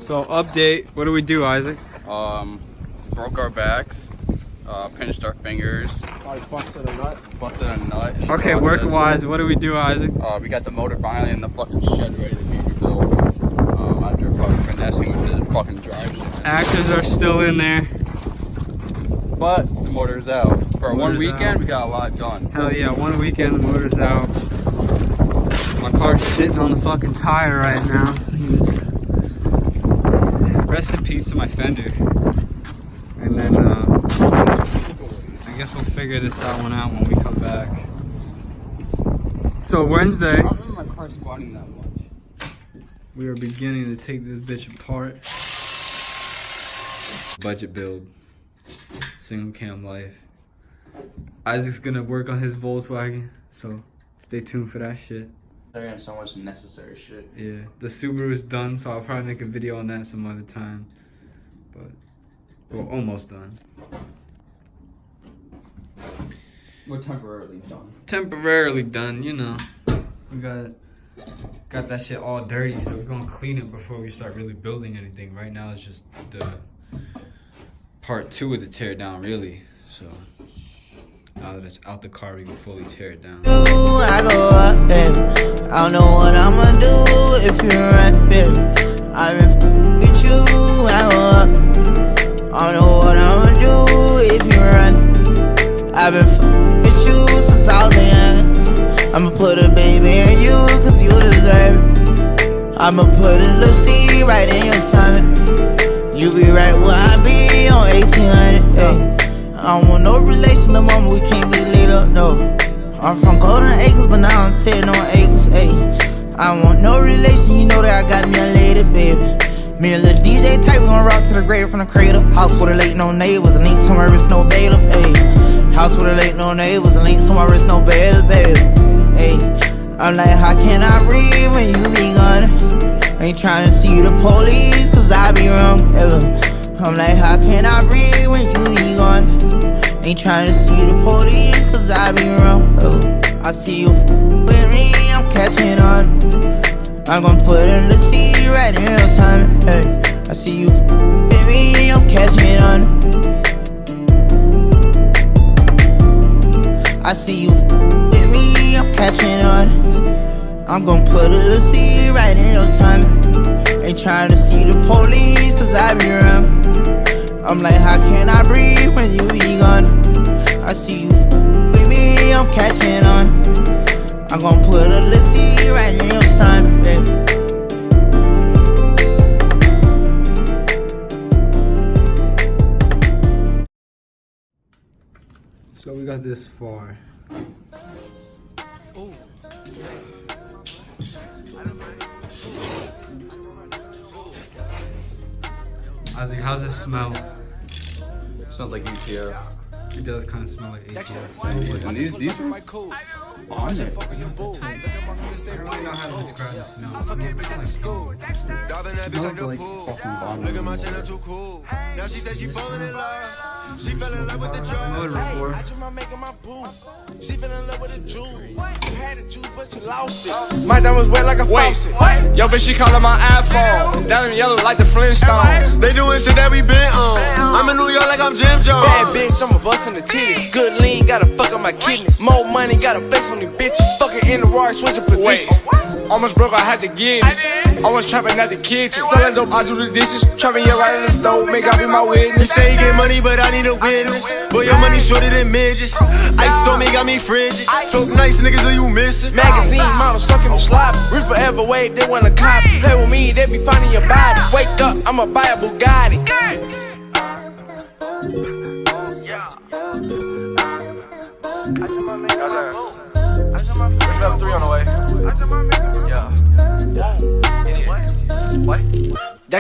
So update, what do we do, Isaac? Broke our backs, pinched our fingers. Busted a nut. Busted a nut. Okay, work-wise, what do we do, Isaac? We got the motor finally in the fucking shed ready to be rebuilt. After fucking finessing with the fucking drive shaft. Axes are still in there. But the motor's out. For one weekend, out. we got a lot done. Hell yeah, one weekend the motor's out. My car's sitting on the fucking tire right now. Rest in peace to my fender. And then I guess we'll figure this one out when we come back. So Wednesday, I don't remember my car squatting that much. we are beginning to take this bitch apart. Budget build. Single cam life. Isaac's gonna work on his Volkswagen, so stay tuned for that shit. And so much necessary shit. Yeah, the Subaru is done, so I'll probably make a video on that some other time. But we're almost done. We're temporarily done. Temporarily done, you know. We got that shit all dirty, so we're gonna clean it before we start really building anything. Right now it's just the part 2 of the tear down, really. So now that it's out the car, we can fully tear it down. I go up, baby. I don't know what I'ma do if you run, baby. I've been with you. I go up. I don't know what I'ma do if you run. I've been with you since I was young. I'ma put a baby in you, cause you deserve it. I'ma put a little seed right in your stomach. You be right where I be on 1800, ayy. I don't want no relation no more, we can't be laid up, no. I'm from Golden Acres, but now I'm sitting on acres, ayy. I don't want no relation, you know that I got me a lady, baby. Me and Lil DJ type, we gon' rock to the grave from the cradle. House with a late, no neighbors, and ain't somewhere it's no bailiff, ayy. House with a late, no neighbors, and ain't somewhere it's no bailiff, baby. Ayy, I'm like, how can I breathe when you be gone? Ain't tryna see the police, cause I be wrong, ever. I'm like, how can I breathe when you be gone? Ain't tryna see the police, cause I be wrong. Oh, I see you with me, I'm catching on. I'm gon' put in the seed right in your time. Hey, I see you with me, I'm catching on. I see you with me, I'm catching on. I'm gon' put a little seed right in your time. Ain't tryna see the police, cause I be wrong. I'm like, how can I breathe when you be gone? I see you with me, I'm catching on. I'm gon' put a little seed right in your time, baby. So we got this far. Isaac, how's it smell? It smells like ETF. It does kind of smell like ATF. And these were on it. I don't really know how to describe the smell. It smells like fucking bomb. Now she said she falling in love. She fell in love with the drug. She fell in love with the jewel. You had a juice, but you lost it. My diamonds wet like a faucet. Yo, bitch, she calling my iPhone. Down in yellow like the Flintstones. They doing shit that we been on. I'm in New York like I'm Jim Jones. Bad bitch, I'm a bust in the titty. Good lean, gotta fuck on my kidneys. More money, gotta flex on these bitches. Fucking in the raw, switching position. Almost broke, I had to get it. Almost trapping at the kitchen. Selling dope, I do the dishes. Trapping yeah right in the stove, make I be my You witness. say you get money, but I need a witness. Boy, your money shorter than midgets. Ice told me got me frigid. Talk nice niggas, so you miss it. Magazine model sucking me sloppy. We forever wave, they wanna copy. Play with me, they be finding your body. Wake up, I'ma buy a Bugatti. Level 3 on the way. Yeah. What?